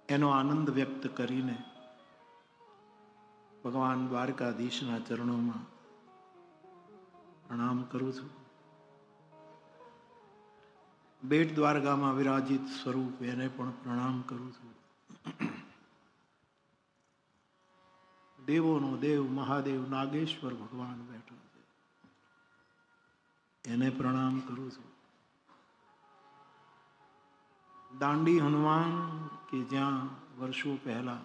એનો આનંદ વ્યક્ત કરીને ભગવાન દ્વારકાધીશના ચરણોમાં પ્રણામ કરું છું. બેટ દ્વારકામાં વિરાજિત સ્વરૂપ એને પણ પ્રણામ કરું છું. દેવોનો દેવ મહાદેવ નાગેશ્વર ભગવાન બેઠો છે, એને પ્રણામ કરું છું. દાંડી હનુમાન કે જ્યાં વર્ષો પહેલા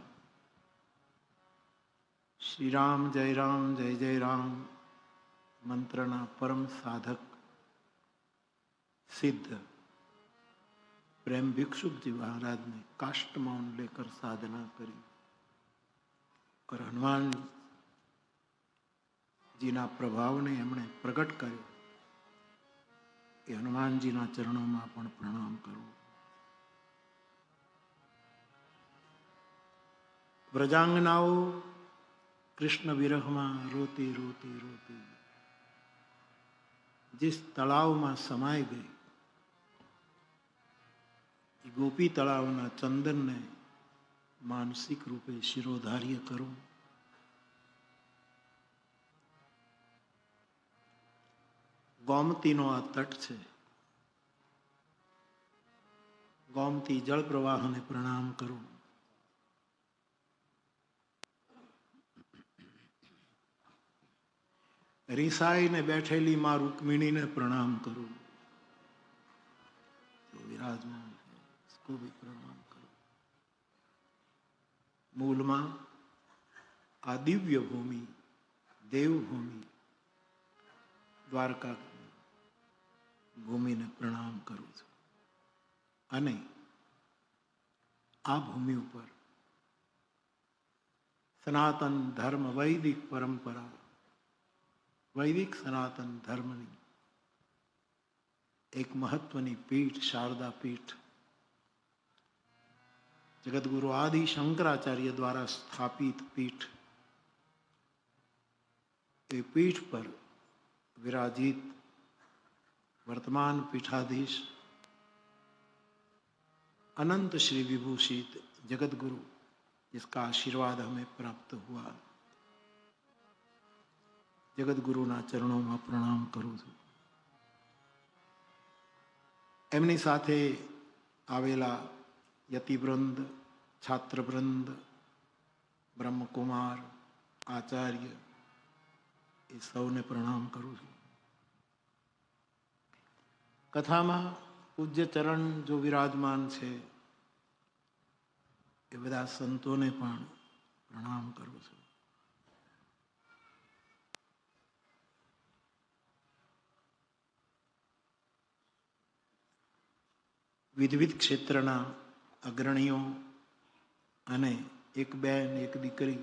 શ્રી રામ જય રામ મંત્રના પરમ સાધક સિદ્ધ પ્રેમ भिक्षुकजी महाराज ने काष्ट मौन लेकर साधना करी और हनुमान जीना प्रभाव ने एमणे प्रकट कर्यो. ए हनुमान जीना चरणों में पण प्रणाम करूं. व्रजांगनाओ कृष्ण विरह में रोती रोती रोती जिस तलाव में समाई गई, गोपी तलावना चंदन ने मानसिक रूपे शिरोधार्य करो. गोमती नो आ तट छे. गोमती जल प्रवाह ने प्रणाम करो. रिसाई ने बैठेली मां रुक्मिणी ने प्रणाम करो. जो विराजमान है उसको भी प्रणाम करो. मूल में आ दिव्य भूमि देवभूमि द्वारका भूमि ने प्रणाम करूं छुं. अने आ भूमि पर सनातन धर्म वैदिक परंपरा वैदिक सनातन धर्मनी एक महत्वनी पीठ शारदा पीठ जगतगुरु आदि शंकराचार्य द्वारा स्थापित पीठ, ए पीठ पर विराजित वर्तमान पीठाधीश अनंत श्री विभूषित जगतगुरु, जिसका आशीर्वाद हमें प्राप्त हुआ, जगतगुरुना चरणों में प्रणाम करूं छुं. एमनी साथे आवेला यतिवृंद, छात्रवृंद, ब्रह्मकुमार, आचार्य, ये सौने प्रणाम करूं छुं. कथा में पूज्य चरण जो विराजमान छे ए बधा संतों ने पण प्रणाम करूं छुं. विविध क्षेत्रना अग्रणीओ अने एक बेन एक दीकरी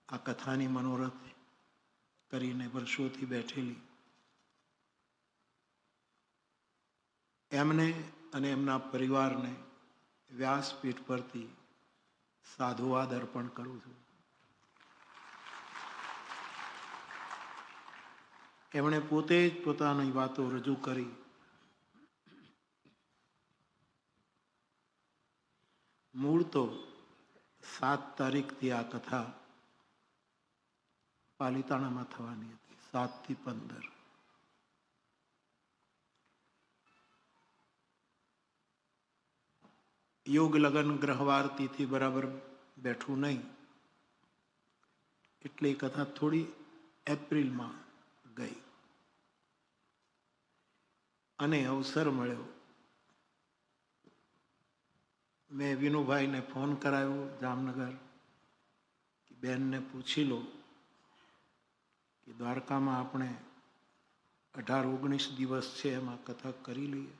आ कथानी मनोरथ करीने वर्षोथी बैठेली एमने अने एमना परिवारने व्यासपीठ परथी साधुवाद अर्पण करूं छुं. एमणे पोते ज पोतानी वातो रजू करी. मूळ तो 7 तारीख थी आ कथा पालिताणा में थवानी हती. 7 થી 15 योग लगन ग्रहवार तिथि बराबर बैठू नहीं एटले कथा थोड़ी एप्रिल में गई अने अवसर मळ्यो. मैं विनुभाई ने फोन करायो जामनगर कि बेन ने पूछी लो कि द्वारका में आपणे 18-19 दिवस छे एमां कथा करी लीए.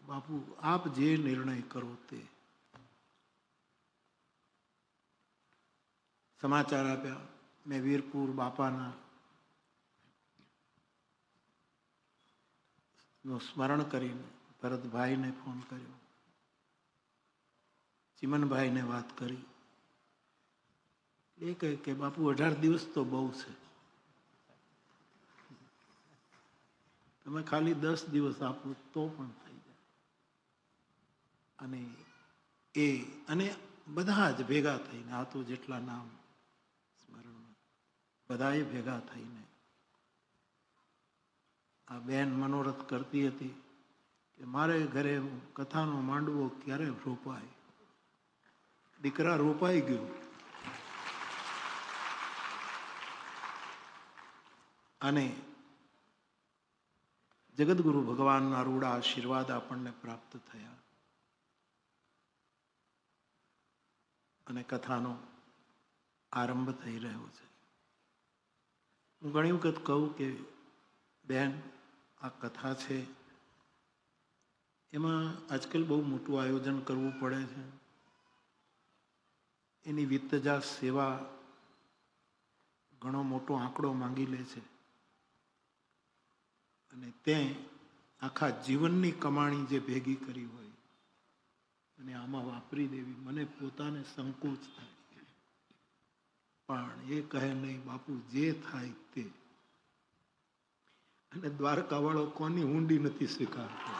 बापू आप जे निर्णय करो ते. समाचार आप्या. मैं वीरपुर बापाना नो स्मरण करीने भरतभाई ने फोन कर्यो. चिमनभाई ने बात करी. ए कहे कि बापू 18 दिवस तो बहु छे, तमे खाली 10 दिवस आपो तो पण थई जाय. અને એ અને બધા જ ભેગા થઈને, આ તો જેટલા નામ સ્મરણમાં, બધાએ ભેગા થઈને આ બેન મનોરથ કરતી હતી કે મારે ઘરે કથાનો માંડવો ક્યારે રોપાય. દીકરા રોપાઈ ગયો. અને જગદગુરુ ભગવાનના રૂડા આશીર્વાદ આપણને પ્રાપ્ત થયા અને કથાનો આરંભ થઈ રહ્યો છે. હું ઘણી વખત કહું કે બેન, આ કથા છે એમાં આજકાલ બહુ મોટું આયોજન કરવું પડે છે. એની વિત્તજા સેવા ઘણો મોટો આંકડો માંગી લે છે અને તે આખા જીવનની કમાણી જે ભેગી કરી હોય અને આમાં વાપરી દેવી, મને પોતાને સંકોચ થાય. પણ એ કહે નહીં બાપુ, જે થાય તે. અને દ્વારકાવાળો કોની ઊંડી નથી સ્વીકારતો,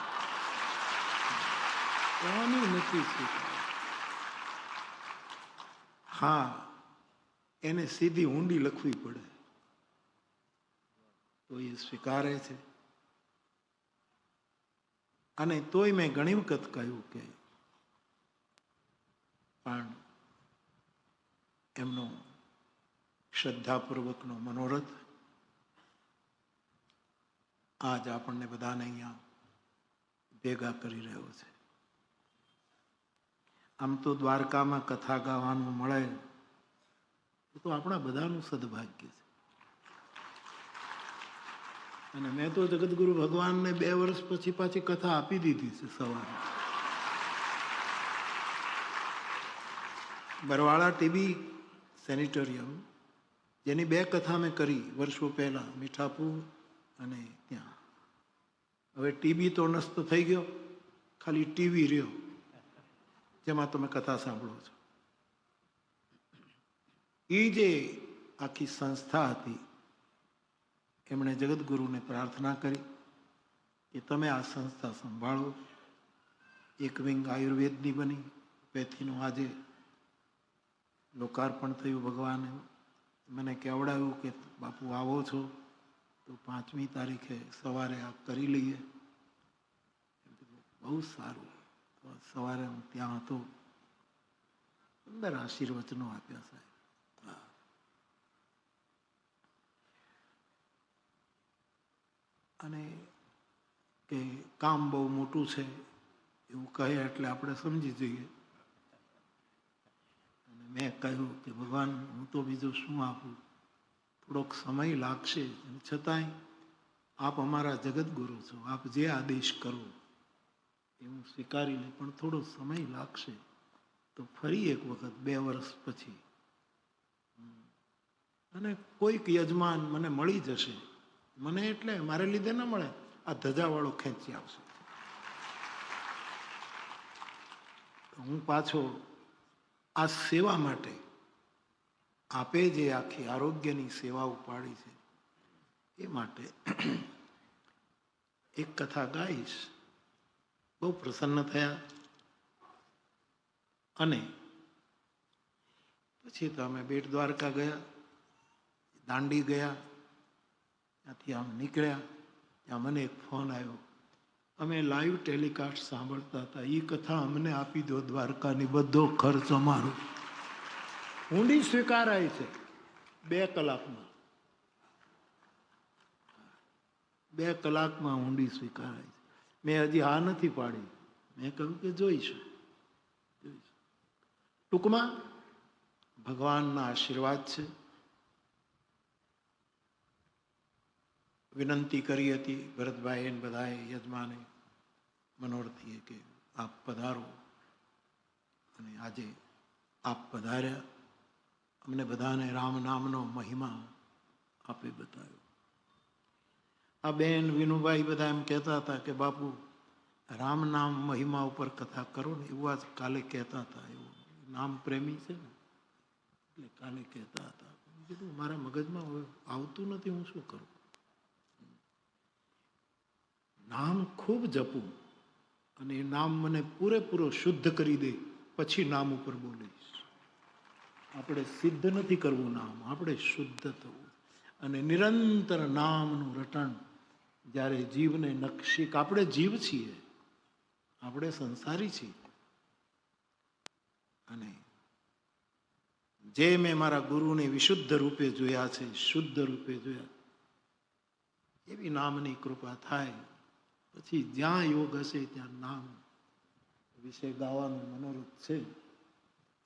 કોની નથી સ્વીકારતો. હા, એને સીધી ઊંડી લખવી પડે તો એ સ્વીકારે છે. અને તોય મેં ઘણી વખત કહ્યું કે પણ એમનો શ્રદ્ધાપૂર્વકનો મનોરથ આજ આપણને બધાને અહીંયા ભેગા કરી રહ્યો છે. આમ તો દ્વારકામાં કથા ગાવાનું મળે એ તો આપણા બધાનું સદભાગ્ય છે. અને મેં તો જગદગુરુ ભગવાનને 2 વર્ષ પછી પાછી કથા આપી દીધી છે સવારે. બરવાળા ટીબી સેનિટોરિયમ, જેની 2 કથા મેં કરી વર્ષો પહેલા, મીઠાપુર અને ત્યાં. હવે ટીબી તો નષ્ટ થઈ ગયો, ખાલી ટીવી રહ્યો જેમાં તમે કથા સાંભળો છો. એ જે આખી સંસ્થા હતી, એમણે જગદગુરુને પ્રાર્થના કરી કે તમે આ સંસ્થા સંભાળો. એક વિંગ આયુર્વેદની બની, પેથીનું આજે લોકાર્પણ થયું. ભગવાને મને કહેવડાવ્યું કે બાપુ આવો છો તો 5મી તારીખે સવારે આ કરી લઈએ. બહુ સારું. તો સવારે હું ત્યાં હતો, અંદર આશીર્વચનો આપ્યા સાહેબ. અને કે કામ બહુ મોટું છે એવું કહે એટલે આપણે સમજી જઈએ. અને મેં કહ્યું કે ભગવાન, હું તો બીજું શું આપું, થોડોક સમય લાગશે, છતાંય આપ અમારા જગતગુરુ છો, આપ જે આદેશ કરો એ હું સ્વીકારી લઉં, પણ થોડો સમય લાગશે. તો ફરી એક વખત 2 વર્ષ પછી અને કોઈક યજમાન મને મળી જશે. મને એટલે મારે લીધે ના મળે, આ ધજાવાળો ખેંચી આવશે. હું પાછો આ સેવા માટે, આપે જે આખી આરોગ્યની સેવા ઉપાડી છે એ માટે એક કથા ગાઈશ. બહુ પ્રસન્ન થયા. અને પછી તો અમે બેટ દ્વારકા ગયા, દાંડી ગયા, ત્યાંથી આમ નીકળ્યા. ત્યાં મને એક ફોન આવ્યો, અમે લાઈવ ટેલિકાસ્ટ સાંભળતા હતા, એ કથા અમને આપી દો દ્વારકાની, બધો ખર્ચ અમારો. ઊંડી સ્વીકારાય છે 2 કલાકમાં. 2 કલાકમાં ઊંડી સ્વીકારાય છે. મેં હજી હા નથી પાડી, મેં કહ્યું કે જોઈશું. ટૂંકમાં ભગવાનના આશીર્વાદ છે. વિનંતી કરી હતી ભરતભાઈ ને બધાએ, યજમાને, મનોરથીએ કે આપ પધારો. અને આજે આપ પધાર્યા. અમને બધાને રામ નામનો મહિમા આપે બતાવ્યો. આ બેન વિનુભાઈ બધા એમ કહેતા હતા કે બાપુ રામ નામ મહિમા ઉપર કથા કરો ને, એવું આજ કાલે કહેતા હતા. એવું નામ પ્રેમી છે ને, એટલે કાલે કહેતા હતા. કીધું મારા મગજમાં આવતું નથી, હું શું કરું. નામ ખૂબ જપું અને એ નામ મને પૂરેપૂરો શુદ્ધ કરી દે પછી નામ ઉપર બોલીશ. આપણે સિદ્ધ નથી કરવું નામ, આપણે શુદ્ધ થવું. અને નિરંતર નામનું રટણ જ્યારે જીવને નક્ષિક, આપણે જીવ છીએ, આપણે સંસારી છીએ. અને જે મેં મારા ગુરુને વિશુદ્ધ રૂપે જોયા છે, શુદ્ધ રૂપે જોયા, એવી નામની કૃપા થાય પછી જ્યાં યોગ હશે ત્યાં નામ વિશે ગાવાનું મનોરથ છે.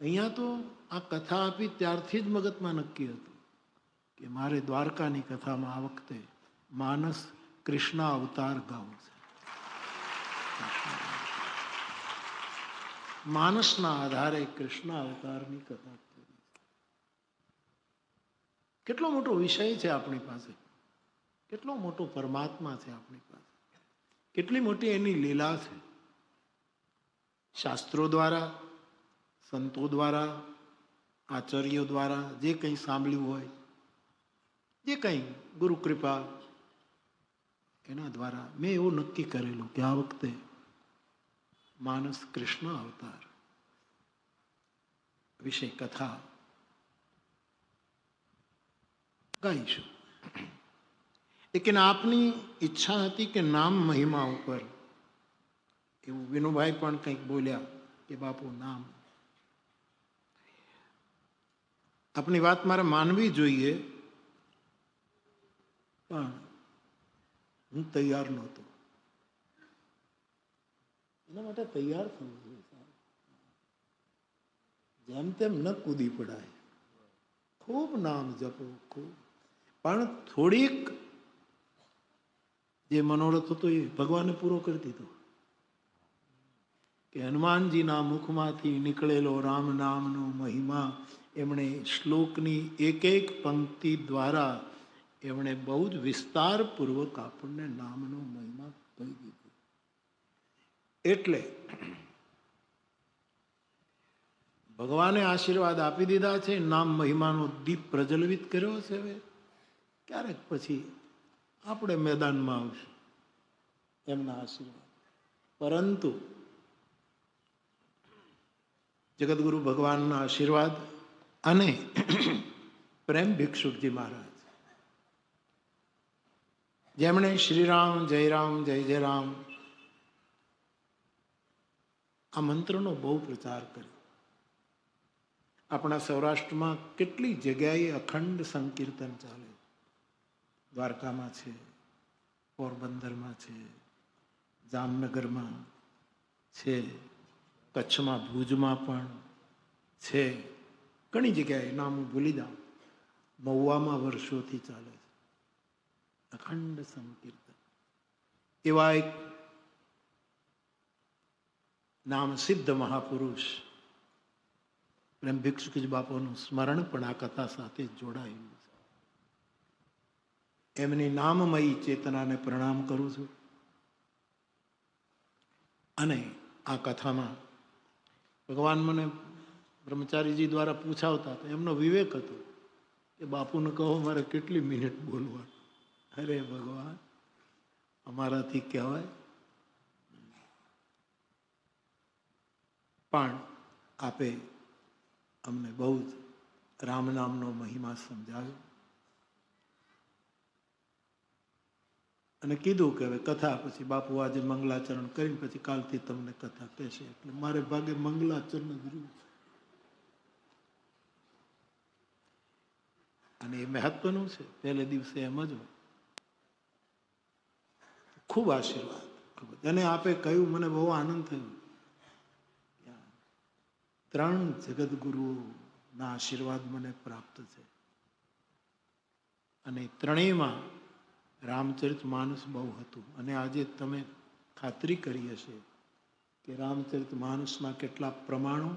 અહીંયા તો આ કથા આપી ત્યારથી જ મગજમાં નક્કી હતું કે મારે દ્વારકાની કથામાં આ વખતે માનસ કૃષ્ણ અવતાર ગાવું છે. માનસના આધારે કૃષ્ણ અવતારની કથા. કેટલો મોટો વિષય છે આપણી પાસે, કેટલો મોટો પરમાત્મા છે આપણી પાસે, કેટલી મોટી એની લીલા છે. શાસ્ત્રો દ્વારા, સંતો દ્વારા, આચાર્યો દ્વારા જે કંઈ સાંભળ્યું હોય, જે કંઈ ગુરુ કૃપા, એના દ્વારા મેં એવું નક્કી કરેલું કે આ વખતે માનસ કૃષ્ણ અવતાર વિશે કથા ગાઈશું. લેકિન આપની ઈચ્છા હતી કે નામ મહિમા ઉપર એવું વિનુભાઈ પણ કંઈક બોલ્યા કે બાપુ નામ. આપની વાત મારે માનવી જોઈએ, પણ હું તૈયાર નહોતો. એના માટે તૈયાર થવું જોઈએ. જેમ તેમ ન કૂદી પડાય. ખૂબ નામ જપો, ખૂબ, પણ થોડીક જે મનોરથ હતો એ ભગવાને પૂરો કરી દીધો કે હનુમાનજીના મુખમાંથી નીકળેલો રામ નામનો મહિમા એમણે શ્લોકની એક એક પંક્તિ દ્વારા એમણે બહુ જ વિસ્તારપૂર્વક આપણને નામનો મહિમા કહી દીધો. એટલે ભગવાને આશીર્વાદ આપી દીધા છે, નામ મહિમાનો દીપ પ્રજ્વલિત કર્યો છે. હવે ક્યારેક પછી આપણે મેદાનમાં આવશું એમના આશીર્વાદ. પરંતુ જગતગુરુ ભગવાનના આશીર્વાદ અને પ્રેમ ભિક્ષુકજી મહારાજ, જેમણે શ્રીરામ જય રામ જય જય રામ આ મંત્રનો બહુ પ્રચાર કર્યો. આપણા સૌરાષ્ટ્રમાં કેટલી જગ્યાએ અખંડ સંકીર્તન ચાલે. દ્વારકામાં છે, પોરબંદરમાં છે, જામનગરમાં છે, કચ્છમાં ભુજમાં પણ છે, ઘણી જગ્યાએ, નામ હું ભૂલી જાઉં. મહુવામાં વર્ષોથી ચાલે છે અખંડ સંકીર્તન. એવા એક નામ સિદ્ધ મહાપુરુષ પ્રેમ ભિક્ષુકજી બાપુનું સ્મરણ પણ આ કથા સાથે જોડાયેલું છે. એમની નામમયી ચેતનાને પ્રણામ કરું છું. અને આ કથામાં ભગવાન મને બ્રહ્મચારીજી દ્વારા પૂછાવતા હતા. એમનો વિવેક હતો કે બાપુને કહો મારે કેટલી મિનિટ બોલવાનું. અરે ભગવાન, અમારાથી કહેવાય. પણ આપે અમને બહુ જ રામ નામનો મહિમા સમજાવ્યો અને કીધું કે હવે કથા પછી બાપુ આજે મંગલાચરણ કરીને પછી કાલથી તમને કથા કહેશે. એટલે મારે ભાગે મંગલાચરણ જ રહ્યું છે. અને એ મહત્વનું છે. પહેલે દિવસે એમ જ ખૂબ આશીર્વાદ. અને આપે કહ્યું, મને બહુ આનંદ થયો. 3 જગતગુરુના આશીર્વાદ મને પ્રાપ્ત છે અને ત્રણેયમાં રામચરિત માનસ બહુ હતું. અને આજે તમે ખાતરી કરી હશે કે રામચરિત માનસના કેટલા પ્રમાણો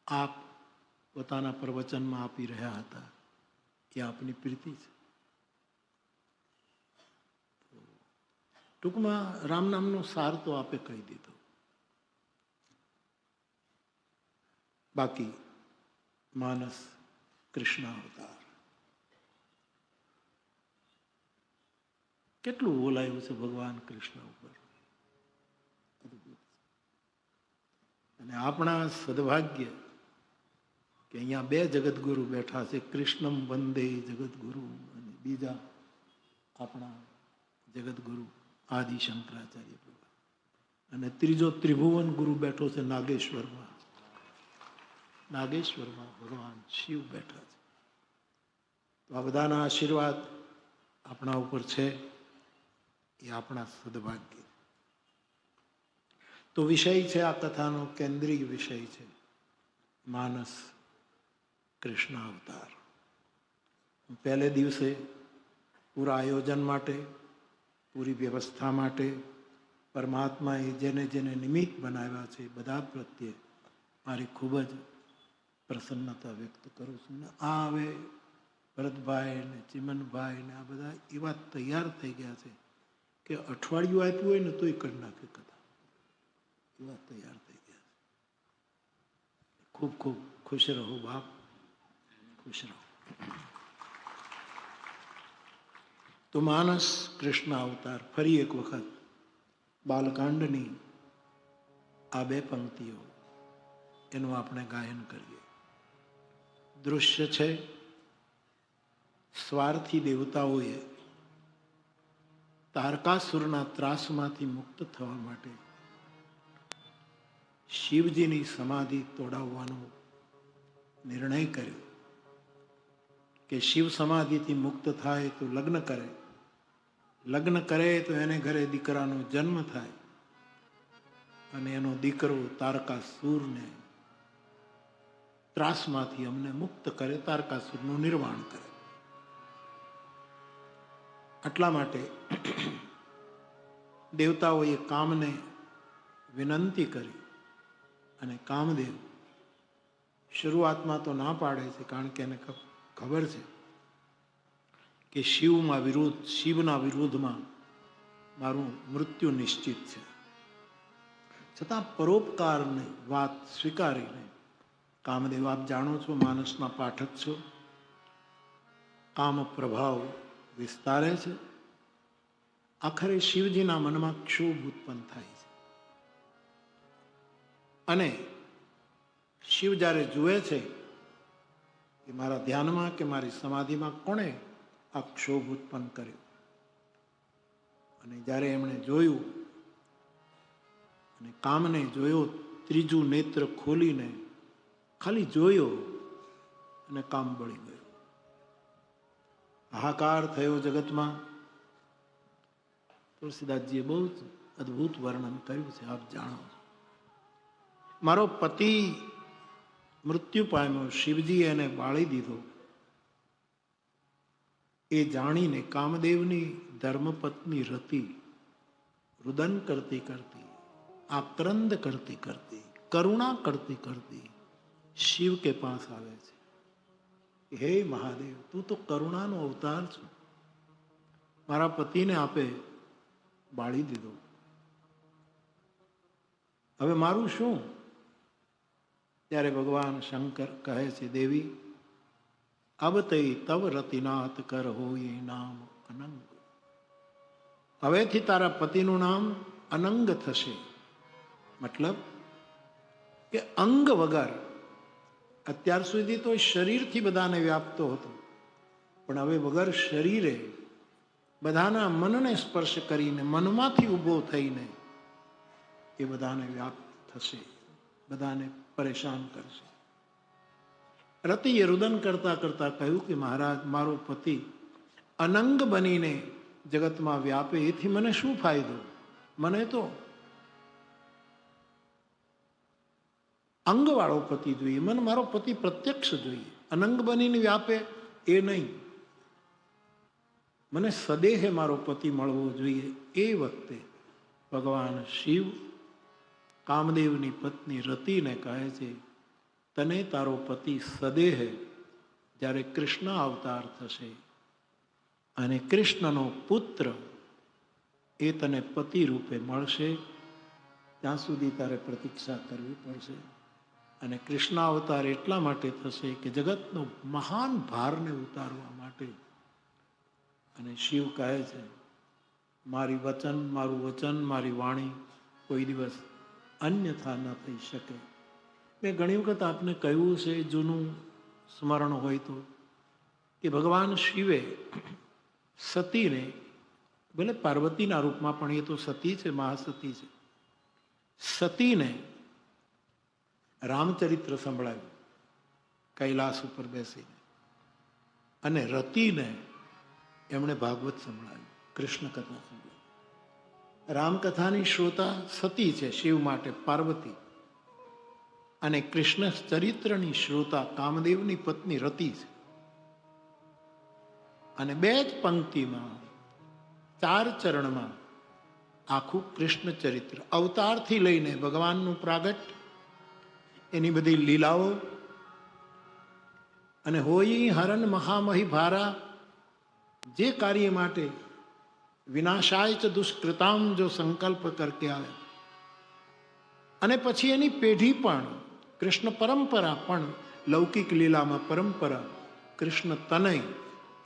આપ પોતાના પ્રવચનમાં આપી રહ્યા હતા. એ આપની પ્રીતિ છે. ટૂંકમાં રામ નામનો સાર તો આપે કહી દીધો. બાકી માનસ કૃષ્ણ અવતાર કેટલું બોલાયું છે ભગવાન કૃષ્ણ ઉપર. અને આપણા સદભાગ્ય કે અહીંયા બે જગતગુરુ બેઠા છે, કૃષ્ણમ વંદે જગતગુરુ અને બીજા આપણા જગતગુરુ આદિ શંકરાચાર્ય પ્રભુ, અને ત્રીજો ત્રિભુવન ગુરુ બેઠો છે નાગેશ્વરમાં. નાગેશ્વરમાં ભગવાન શિવ બેઠા છે. તો આ બધાના આશીર્વાદ આપણા ઉપર છે, એ આપણા સદભાગ્ય. તો વિષય છે આ કથાનો, કેન્દ્રીય વિષય છે માનસ કૃષ્ણ અવતાર. પહેલે દિવસે પૂરા આયોજન માટે, પૂરી વ્યવસ્થા માટે પરમાત્માએ જેને જેને નિમિત્ત બનાવ્યા છે બધા પ્રત્યે મારી ખૂબ જ પ્રસન્નતા વ્યક્ત કરું છું. ને આ હવે ભરતભાઈ ને ચિમનભાઈ ને આ બધા એવા તૈયાર થઈ ગયા છે કે અઠવાડિયું આપ્યું હોય ને તોય કરી નાખે કથા, એવા તૈયાર થઈ ગયા છે. ખૂબ ખૂબ ખુશ રહો બાપ, ખુશ રહો. તો માનસ કૃષ્ણ અવતાર, ફરી એક વખત બાલકાંડની આ બે પંક્તિઓ એનું આપણે ગાયન કરીએ. દૃશ્ય છે સ્વાર્થી દેવતાઓએ તારકાસુરના ત્રાસમાંથી મુક્ત થવા માટે શિવજીની સમાધિ તોડાવવાનો નિર્ણય કર્યો કે શિવ સમાધિથી મુક્ત થાય તો લગ્ન કરે, લગ્ન કરે તો એને ઘરે દીકરાનો જન્મ થાય અને એનો દીકરો તારકાસુરને ત્રાસમાંથી અમને મુક્ત કરે, તારકાસુરનું નિર્વાણ કરે. આટલા માટે દેવતાઓએ કામને વિનંતી કરી અને કામદેવ શરૂઆતમાં તો ના પાડે છે, કારણ કે એને ખબર છે કે શિવના વિરોધમાં મારું મૃત્યુ નિશ્ચિત છે. છતાં પરોપકારની વાત સ્વીકારીને કામદેવ, આપ જાણો છો, માનસના પાઠક છો, કામ પ્રભાવ વિસ્તારે છે. આખરે શિવજીના મનમાં ક્ષોભ ઉત્પન્ન થાય છે અને શિવ જ્યારે જુએ છે કે મારા ધ્યાનમાં કે મારી સમાધિમાં કોણે આ ક્ષોભ ઉત્પન્ન કર્યો, અને જ્યારે એમણે જોયું અને કામને જોયો, ત્રીજું નેત્ર ખોલીને ખાલી જોયો અને કામ બળી ગયો. હાહાકાર થયો જગતમાં. તુલસીદાસજીએ બહુ જ અદ્ભુત વર્ણન કર્યું છે, આપ જાણો છો. મારો પતિ મૃત્યુ પામ્યો, શિવજી એને બાળી દીધો. એ જાણીને કામદેવની ધર્મપત્ની રતિ રુદન કરતી કરતી, આક્રંદ કરતી કરતી, કરુણા કરતી કરતી શિવ કે પાસ આવે છે. હે મહાદેવ, તું તો કરુણાનો અવતાર છો, મારા પતિને આપે બાળી દીધો, હવે મારું શું? ત્યારે ભગવાન શંકર કહે છે, દેવી અબ તઈ તવ રતિનાથ કર હોય નામ અનંગ. હવેથી તારા પતિનું નામ અનંગ થશે. મતલબ કે અંગ વગર, અત્યાર સુધી તો શરીરથી બધાને વ્યાપતો હતો, પણ હવે વગર શરીરે બધાના મનને સ્પર્શ કરીને, મનમાંથી ઊભો થઈને એ બધાને વ્યાપ્ત થશે, બધાને પરેશાન કરશે. રતિએ રુદન કરતા કરતા કહ્યું કે મહારાજ, મારો પતિ અનંગ બનીને જગતમાં વ્યાપે, એથી મને શું ફાયદો? મને તો અંગવાળો પતિ જોઈએ, મને મારો પતિ પ્રત્યક્ષ જોઈએ. અનંગ બનીને વ્યાપે એ નહીં, મને સદેહે મારો પતિ મળવો જોઈએ. એ વખતે ભગવાન શિવ કામદેવની પત્ની રતિને કહે છે, તને તારો પતિ સદેહે જ્યારે કૃષ્ણ અવતાર થશે અને કૃષ્ણનો પુત્ર એ તને પતિ રૂપે મળશે, ત્યાં સુધી તારે પ્રતીક્ષા કરવી પડશે. અને કૃષ્ણ અવતાર એટલા માટે થશે કે જગતનો મહાન ભારને ઉતારવા માટે. અને શિવ કહે છે, મારું વચન, મારી વાણી કોઈ દિવસ અન્યથા ન થઈ શકે. મેં ઘણી વખત આપને કહ્યું છે, જૂનું સ્મરણ હોય તો, કે ભગવાન શિવે સતીને, ભલે પાર્વતીના રૂપમાં પણ એ તો સતી છે, મહાસતી છે, સતીને રામચરિત્ર સંભળાવ્યું કૈલાસ ઉપર બેસીને, અને રતિને એમણે ભાગવત સંભળાવ્યું, કૃષ્ણ કથા સંભળાવી. રામકથાની શ્રોતા સતી છે શિવ માટે, પાર્વતી, અને કૃષ્ણ ચરિત્રની શ્રોતા કામદેવની પત્ની રતિ છે. અને બે જ પંક્તિમાં, 4 ચરણમાં આખું કૃષ્ણ ચરિત્ર, અવતારથી લઈને ભગવાનનું પ્રાગટ, એની બધી લીલાઓ, અને હોઈ હરન મહામહી ભારા, જે કાર્ય માટે વિનાશાય ચ દુષ્કૃતામ જો સંકલ્પ કરકે આવે, અને પછી એની પેઢી પણ, કૃષ્ણ પરંપરા પણ, લૌકિક લીલામાં પરંપરા, કૃષ્ણ તનય,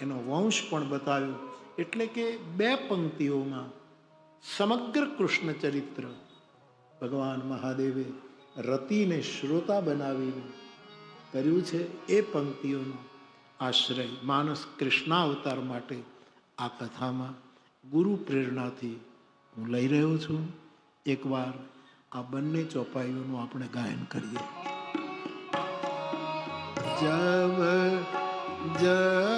એનો વંશ પણ બતાવ્યો. એટલે કે 2 પંક્તિઓમાં સમગ્ર કૃષ્ણ ચરિત્ર ભગવાન મહાદેવે રતિને શ્રોતા બનાવીને કર્યું છે. એ પંક્તિઓનો આશ્રય માનસ કૃષ્ણાવતાર માટે આ કથામાં ગુરુ પ્રેરણાથી હું લઈ રહ્યો છું. એકવાર આ બંને ચોપાઈઓનું આપણે ગાયન કરીએ. જબ જદુવંશ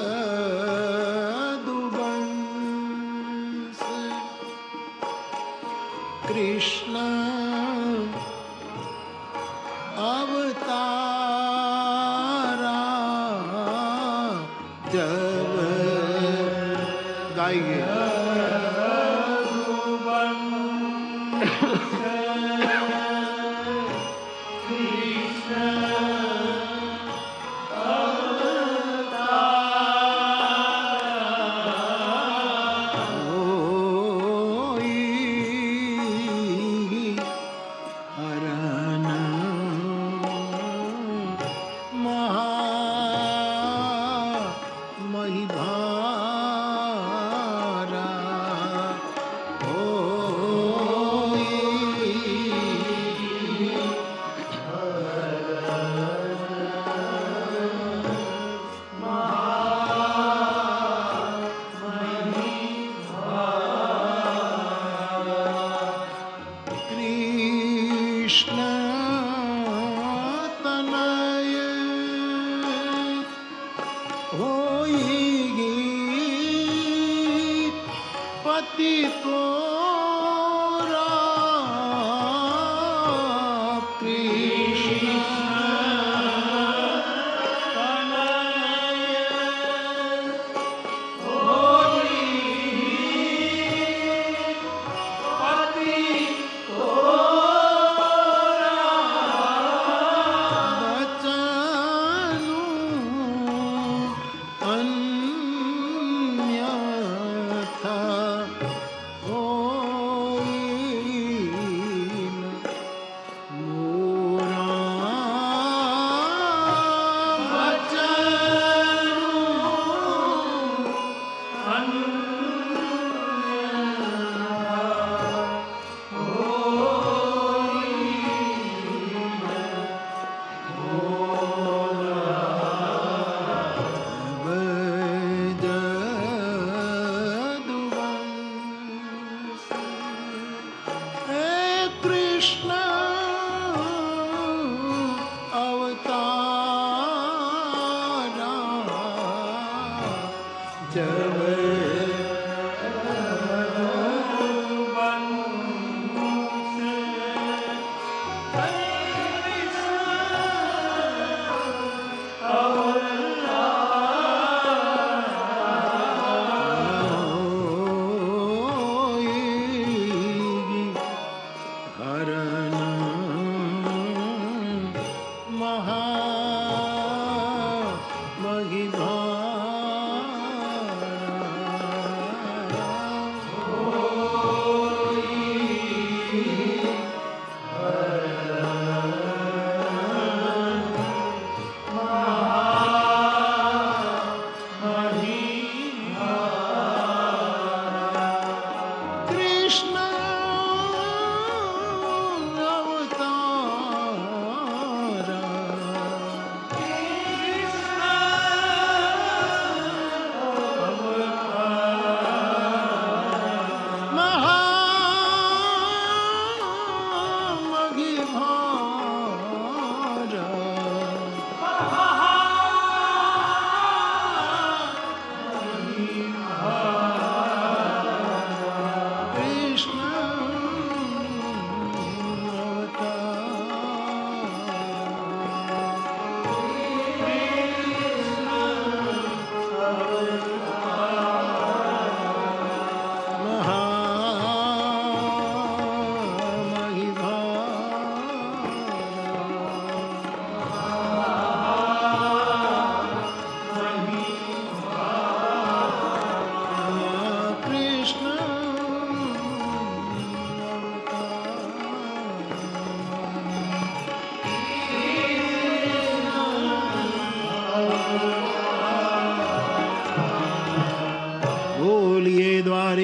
કૃષ્ણ અવતારા, જબ ગાઈએ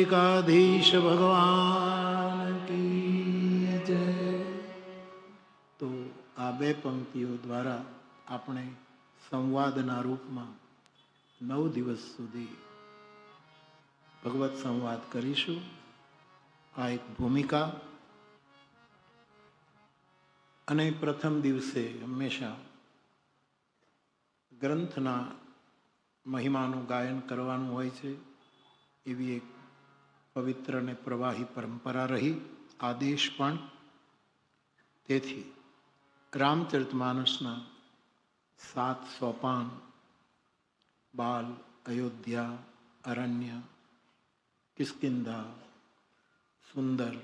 દ્વારિકાધીશ ભગવાન કી જય. તો આ બે પંક્તિઓ દ્વારા આપણે સંવાદના રૂપમાં 9 દિવસ સુધી ભગવત સંવાદ કરીશું. આ એક ભૂમિકા. અને પ્રથમ દિવસે હંમેશા ગ્રંથના મહિમાનું ગાયન કરવાનું હોય છે. એવી એક પવિત્ર અને પ્રવાહી પરંપરા રહી, આદેશ પણ. તેથી રામચરિતમાનસના 7 સોપાન, બાલ, અયોધ્યા, અરણ્ય, કિષ્કિંધા, સુંદર,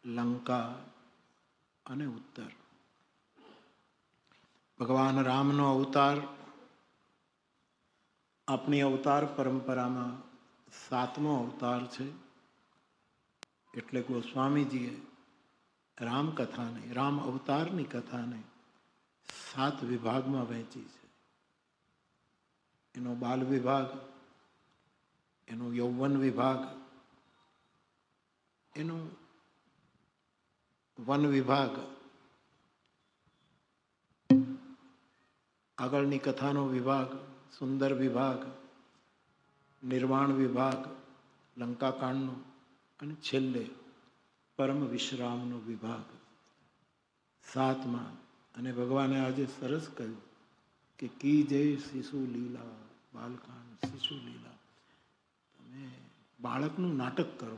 લંકા અને ઉત્તર. ભગવાન રામનો અવતાર આપણી અવતાર પરંપરામાં 7મો અવતાર છે. એટલે ગોસ્વામીજીએ રામકથાને, રામ અવતારની કથાને 7 વિભાગમાં વહેંચી છે. એનો બાલ વિભાગ, એનો યૌવન વિભાગ, એનો વન વિભાગ, આગળની કથાનો વિભાગ, સુંદર વિભાગ, નિર્વાણ વિભાગ, લંકાકાંડનો, અને છેલ્લે પરમ વિશ્રામનો વિભાગ 7માં. અને ભગવાને આજે સરસ કહ્યું કે કી જય શિશુ લીલા, બાલકાંડ, શિશુ લીલા. તમે બાળકનું નાટક કરો,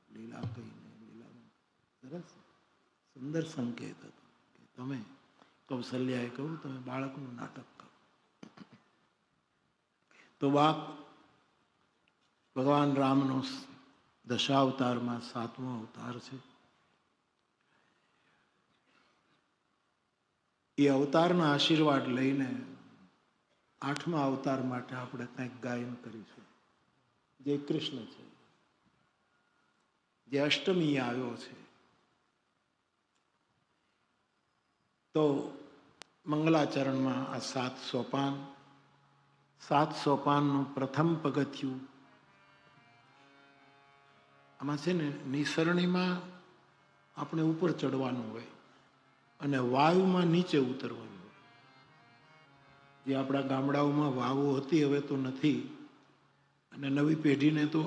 લીલા કહીને. લીલા સરસ સુંદર સંકેત હતો કે તમે, કૌશલ્યાએ કહ્યું, તમે બાળકનું નાટક કરો. તો બાપ ભગવાન રામનો દશાવતારમાં 7મો અવતાર છે. એ અવતારના આશીર્વાદ લઈને 8મા અવતાર માટે આપણે કંઈક ગાયન કરીશું. જે કૃષ્ણ છે, જે અષ્ટમી આવ્યો છે. તો મંગલાચરણમાં આ 7 સોપાન, 7 સોપાનનું પ્રથમ પગથિયું આમાં છે ને, નિસરણીમાં આપણે ઉપર ચડવાનું હોય અને વાયુમાં નીચે ઉતરવાનું હોય. જે આપણા ગામડાઓમાં વાવો હતી, હવે તો નથી. અને નવી પેઢીને તો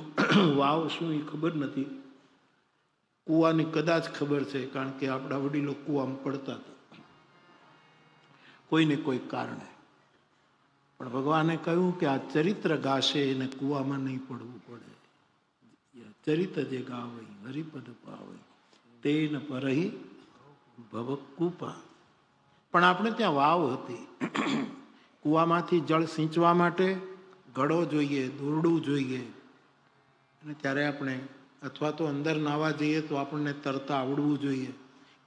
વાવ શું એ ખબર નથી. કૂવાની કદાચ ખબર છે, કારણ કે આપણા વડીલો કૂવામાં પડતા હતા કોઈને કોઈ કારણે. પણ ભગવાને કહ્યું કે આ ચરિત્ર ગાશે એને કૂવામાં નહીં પડવું પડે. ચરિત જે ગાવઈ હરિપદ પાવઈ તેન પરહી ભવકૂપા. પણ આપણે ત્યાં વાવ હતી. કૂવામાંથી જળ સિંચવા માટે ઘડો જોઈએ, દોરડું જોઈએ. અને ત્યારે આપણે, અથવા તો અંદર નાહવા જઈએ તો આપણને તરતા આવડવું જોઈએ.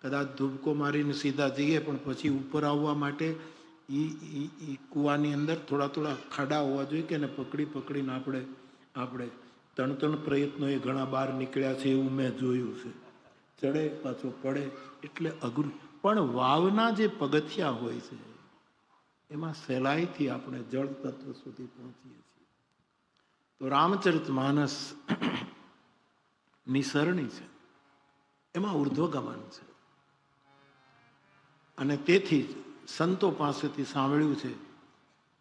કદાચ ધૂબકો મારીને સીધા જઈએ, પણ પછી ઉપર આવવા માટે એ કૂવાની અંદર થોડા થોડા ખાડા હોવા જોઈએ કે એને પકડી પકડીને આપણે 3 પ્રયત્નો એ ઘણા બહાર નીકળ્યા છે, એવું મેં જોયું છે. ચડે પાછો પડે, એટલે અઘરું. પણ વાવના જે પગથિયા હોય છે એમાં સહેલાઈથી આપણે જળ તત્વ સુધી પહોંચીએ છીએ. તો રામચરિતમાનસ નિસરણી છે, એમાં ઉર્ધ્વગમન છે. અને તેથી જ સંતો પાસેથી સાંભળ્યું છે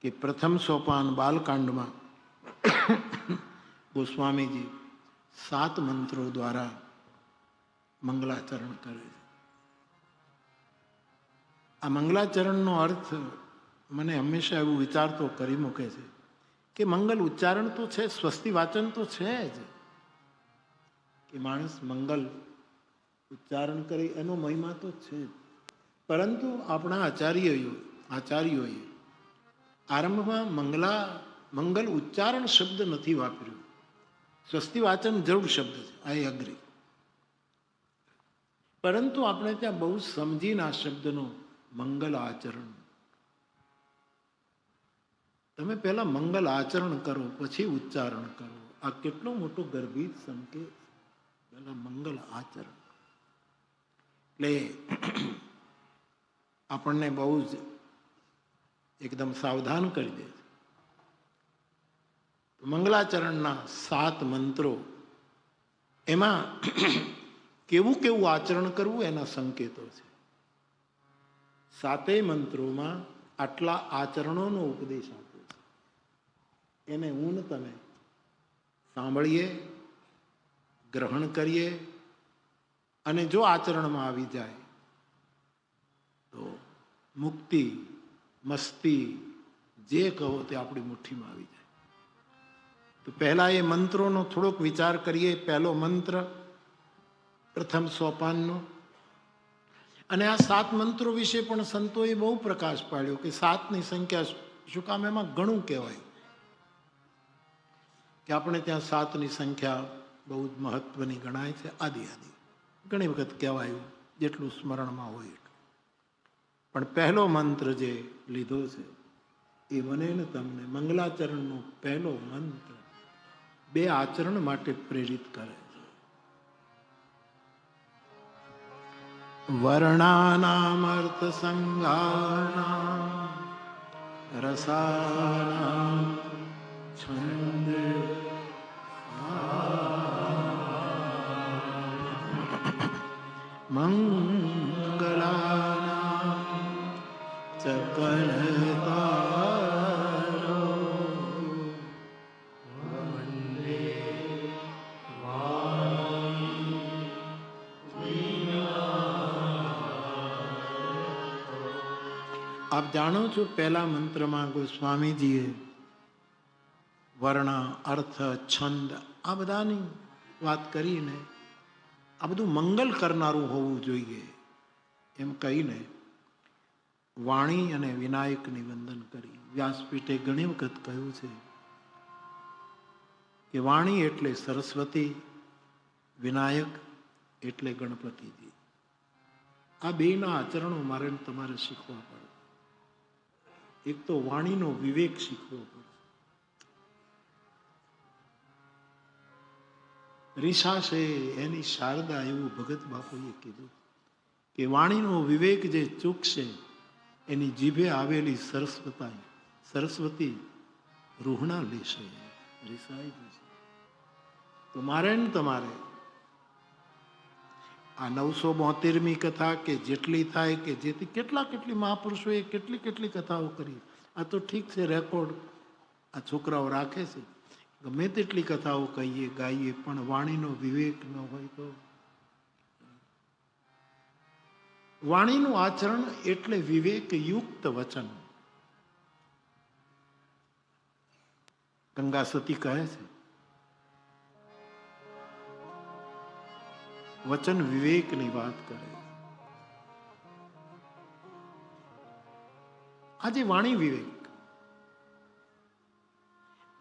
કે પ્રથમ સોપાન બાલકાંડમાં ગોસ્વામીજી 7 મંત્રો દ્વારા મંગલાચરણ કરે છે. આ મંગલાચરણનો અર્થ મને હંમેશા એવું વિચાર તો કરી મૂકે છે કે મંગલ ઉચ્ચારણ તો છે, સ્વસ્તિ વાચન તો છે જ, કે માણસ મંગલ ઉચ્ચારણ કરે એનો મહિમા તો છે જ. પરંતુ આપણા આચાર્યોએ આરંભમાં મંગલ ઉચ્ચારણ શબ્દ નથી વાપર્યો. સ્વસ્તિ વાચન જરૂર શબ્દ છે, આઈ અગ્રી. પરંતુ આપણે ત્યાં બહુ સમજીને આ શબ્દનો મંગલ આચરણ. તમે પહેલા મંગલ આચરણ કરો, પછી ઉચ્ચારણ કરો. આ કેટલો મોટો ગર્ભિત સંકેત. પહેલા મંગલ આચરણ. એટલે આપણને બહુ જ એકદમ સાવધાન કરી દે છે. તો મંગલાચરણના 7 મંત્રો, એમાં કેવું કેવું આચરણ કરવું એના સંકેતો છે. 7 મંત્રોમાં આટલા આચરણોનો ઉપદેશ આપ્યો છે. એને હું ને તમે સાંભળીએ, ગ્રહણ કરીએ અને જો આચરણમાં આવી જાય તો મુક્તિ, મસ્તી, જે કહો તે આપણી મુઠ્ઠીમાં આવી જાય. તો પહેલા એ મંત્રોનો થોડોક વિચાર કરીએ. પહેલો મંત્ર પ્રથમ સોપાનનો, અને આ 7 મંત્રો વિશે પણ સંતોએ બહુ પ્રકાશ પાડ્યો કે 7ની સંખ્યા શું કામ એમાં ઘણું કહેવાય, કે આપણે ત્યાં 7ની સંખ્યા બહુ જ મહત્વની ગણાય છે. આદિ ઘણી વખત કહેવાયું, જેટલું સ્મરણમાં હોય એટલું. પણ પહેલો મંત્ર જે લીધો છે એ મને ને તમને મંગલાચરણનો પહેલો મંત્ર 2 આચરણ માટે પ્રેરિત કરે છે. વર્ણાનામ અર્થ સંગાનામ રસાનામ છંદ મંગલાનામ ચકલતારો વંદે આપ જાણો છો, પહેલા મંત્રમાં ગોસ્વામીજીએ વર્ણ, અર્થ, છંદ આ બધાની વાત કરીને આ બધું મંગલ કરનારું હોવું જોઈએ એમ કહીને વાણી અને વિનાયકની વંદન કરી. વ્યાસપીઠે ઘણી વખત કહ્યું છે કે વાણી એટલે સરસ્વતી, વિનાયક એટલે ગણપતિજી. આ બેના આચરણો મારે તમારે શીખવા પડે. એક તો વાણીનો વિવેક શીખવો પડે. રીસાશે એની શારદા એવું ભગત બાપુએ કીધું કે વાણીનો વિવેક જે ચૂકશે એની જીભે આવેલી સરસ્વતી રૂહણા લેશે, રીસાઈ જશે. તો મારે ને તમારે આ 972મી કથા કે જેટલી થાય કે જેથી કેટલી મહાપુરુષોએ કેટલી કથાઓ કરી. આ તો ઠીક છે, રેકોર્ડ આ છોકરાઓ રાખે છે, ગમે તેટલી કથાઓ કહીએ ગાઈએ, પણ વાણીનો વિવેક ન હોય તો. વાણીનું આચરણ એટલે વિવેકયુક્ત વચન. ગંગા સતી કહે છે વચન વિવેકની વાત કરે. આજે વાણી વિવેક.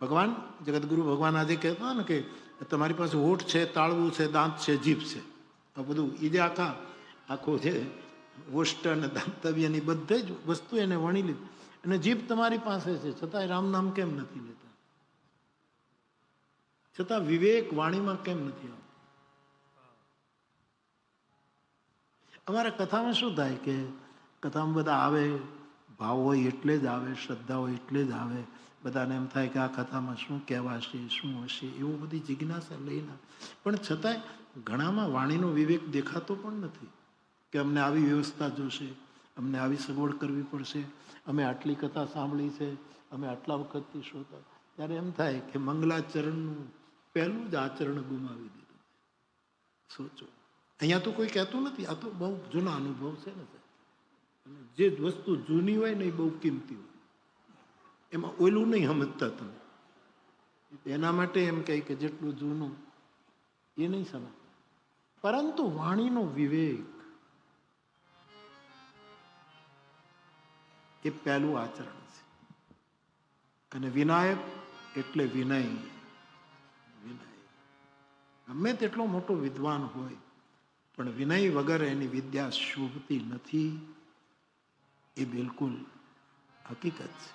ભગવાન જગતગુરુ ભગવાન આજે કહેતા ને કે તમારી પાસે હોઠ છે, તાળવું છે, દાંત છે, જીભ છે, આ બધું એ જે આખો છે ઓષ્ટ અને દાંતવ્યની બધે જ વસ્તુ એને વણી લીધી, અને જીભ તમારી પાસે છે, છતાંય રામ નામ કેમ નથી લેતા? છતાં વિવેક વાણીમાં કેમ નથી આવતો? અમારા કથામાં શું થાય કે કથામાં બધા આવે, ભાવ હોય એટલે જ આવે, શ્રદ્ધા હોય એટલે જ આવે. બધાને એમ થાય કે આ કથામાં શું કહેવાશે, શું હશે, એવું બધી જિજ્ઞાસા લઈને, પણ છતાંય ઘણામાં વાણીનો વિવેક દેખાતો પણ નથી. કે અમને આવી વ્યવસ્થા જોશે, અમને આવી સગવડ કરવી પડશે, અમે આટલી કથા સાંભળી છે, અમે આટલા વખતથી શોધતા. ત્યારે એમ થાય કે મંગલાચરણનું પહેલું જ આચરણ ગુમાવી દીધું. સોચો, અહીંયા તો કોઈ કહેતું નથી, આ તો બહુ જૂના અનુભવ છે ને. જે વસ્તુ જૂની હોય ને એ બહુ કિંમતી હોય, એમાં ઓલું નહીં સમજતા તમે. એના માટે એમ કહે કે જેટલું જૂનું એ નહીં સમજ. પરંતુ વાણીનો વિવેક એ પહેલું આચરણ છે. અને વિનાયક એટલે વિનય. ગમે તેટલો મોટો વિદ્વાન હોય પણ વિનય વગર એની વિદ્યા શોભતી નથી, એ બિલકુલ હકીકત છે.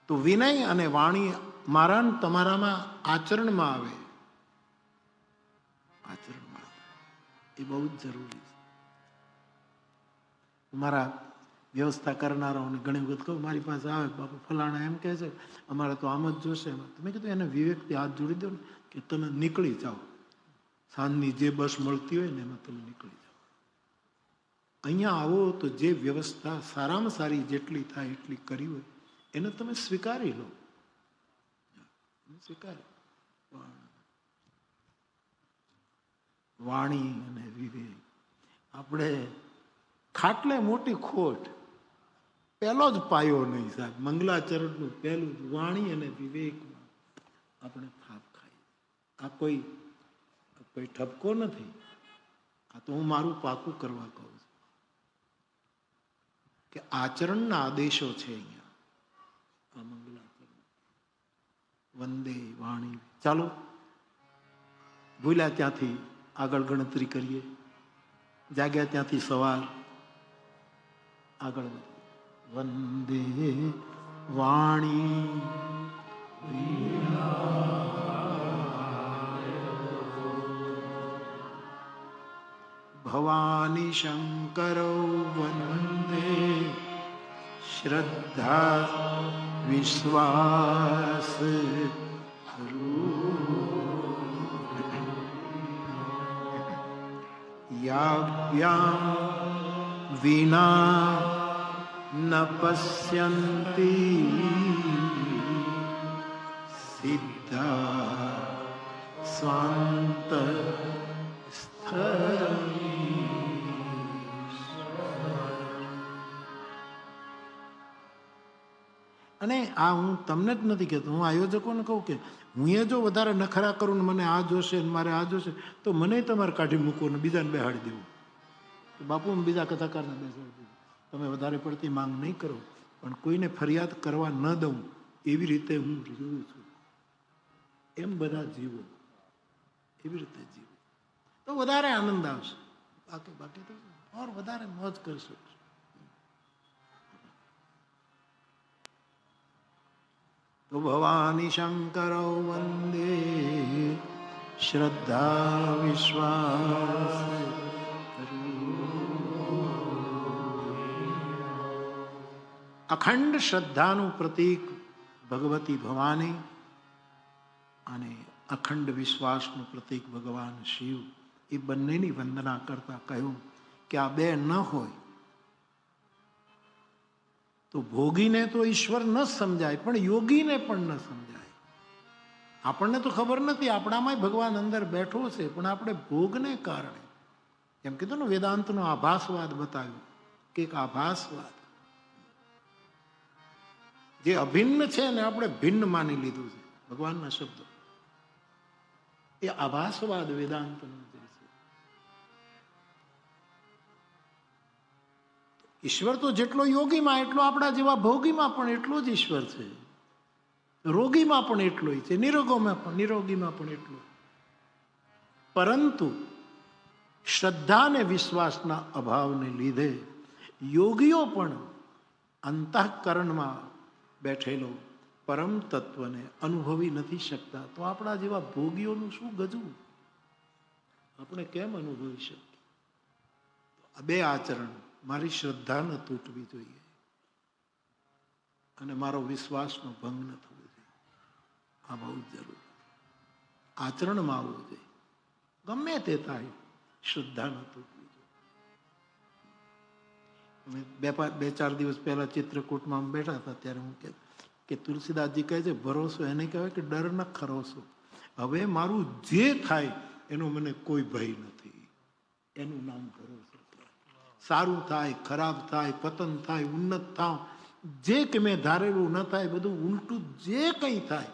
તો વિનય અને વાણી મારા તમારામાં આચરણમાં આવે, એ બહુ જ જરૂરી છે. મારા વ્યવસ્થા કરનારાઓને ઘણી વખત કહું, મારી પાસે આવે બાપુ ફલાણા એમ કહે છે અમારે તો આમ જ જોશે. તમે કીધું એને વિવેકથી હાથ જોડી દો ને કે તમે નીકળી જાઓ, સાંજની જે બસ મળતી હોય ને એમાં તમે નીકળી જાઓ. અહીંયા આવો તો જે વ્યવસ્થા સારામાં સારી જેટલી થાય એટલી કરી હોય એને તમે સ્વીકારી લો, સ્વીકારી. વાણી અને વિવેક, આપણે ખાટલે મોટી ખોટ, પહેલો જ પાયો નહીં સાહેબ. મંગલાચરણનું પહેલું જ વાણી અને વિવેકમાં આપણે થાપ ખાઈએ. આ કોઈ ઠપકો નથી, આ તો હું મારું પાકું કરવા કહું છું કે આચરણના આદેશો છે અહીંયા આ મંગલાચરણ. વંદે વાણી. ચાલો ભૂલ્યા ત્યાંથી આગળ ગણતરી કરીએ, જાગ્યા ત્યાંથી સવાર આગળ વધીએ. વંદે વાણી ભવાની શંકરો વંદે શ્રદ્ધા વિશ્વાસ યાભ્યામ વિના ન પશ્યન્તિ સિદ્ધા સ્વાંત અને આ હું તમને જ નથી કહેતો, હું આયોજકોને કહું કે હું એ જો વધારે નખરા કરું ને મને આ જોશે ને મારે આ જોશે તો મને તમારે કાઢી મૂકો ને બીજાને બેહાડી દેવું. તો બાપુ હું બીજા કથાકારને બેસાડી દેવું. તમે વધારે પડતી માંગ નહીં કરો, પણ કોઈને ફરિયાદ કરવા ન દઉં એવી રીતે હું જીવું છું. એમ બધા જીવો, એવી રીતે જીવો તો વધારે આનંદ આવશે. બાકી તો ઓર વધારે મોજ કરશો. તો ભવાની શંકરો વંદે શ્રદ્ધા વિશ્વાસ. અખંડ શ્રદ્ધાનું પ્રતીક ભગવતી ભવાની અને અખંડ વિશ્વાસનું પ્રતીક ભગવાન શિવ. એ બંનેની વંદના કરતા કહ્યું કે આ બે ન હોય તો ભોગીને તો ઈશ્વર ન સમજાય, પણ યોગીને પણ ન સમજાય. આપણને તો ખબર નથી, આપણામાં ભગવાન અંદર બેઠો છે, પણ આપણે ભોગને કારણે, એમ કીધું ને વેદાંતનો આભાસવાદ બતાવ્યો કે એક આભાસવાદ જે અભિન્ન છે ને આપણે ભિન્ન માની લીધું છે. ભગવાનના શબ્દો એ આભાસવાદ વેદાંતનો જે છે. ઈશ્વર તો જેટલો યોગીમાં એટલો આપણા જેવા ભોગીમાં પણ એટલો જ ઈશ્વર છે. રોગીમાં પણ એટલો છે, નિરોગીમાં પણ એટલો. પરંતુ શ્રદ્ધા અને વિશ્વાસના અભાવને લીધે યોગીઓ પણ અંતઃકરણમાં બેઠેલો પરમ તત્વને અનુભવી નથી શકતા. તો આપણા જેવા ભોગીઓનું શું ગજવું? આપણે કેમ અનુભવી શકીએ? આ બે આચરણ, મારી શ્રદ્ધા ન તૂટવી જોઈએ અને મારો વિશ્વાસનો ભંગ ન થવો જોઈએ. આ બહુ જરૂર આચરણમાં આવવું જોઈએ. ગમે તે થાય, શ્રદ્ધા ન તૂટવી જોઈએ. બે ચાર દિવસ પહેલા ચિત્રકૂટમાં બેઠા હતા ત્યારે હું કે તુલસીદાસજી કહે છે ભરોસો એને કહેવાય કે ડર ન ખરોસો. હવે મારું જે થાય એનો મને કોઈ ભય નથી, એનું નામ ભરોસો. સારું થાય, ખરાબ થાય, પતન થાય, ઉન્નત થાવ, જે કે મેં ધારેલું ન થાય, બધું ઉલટું જે કંઈ થાય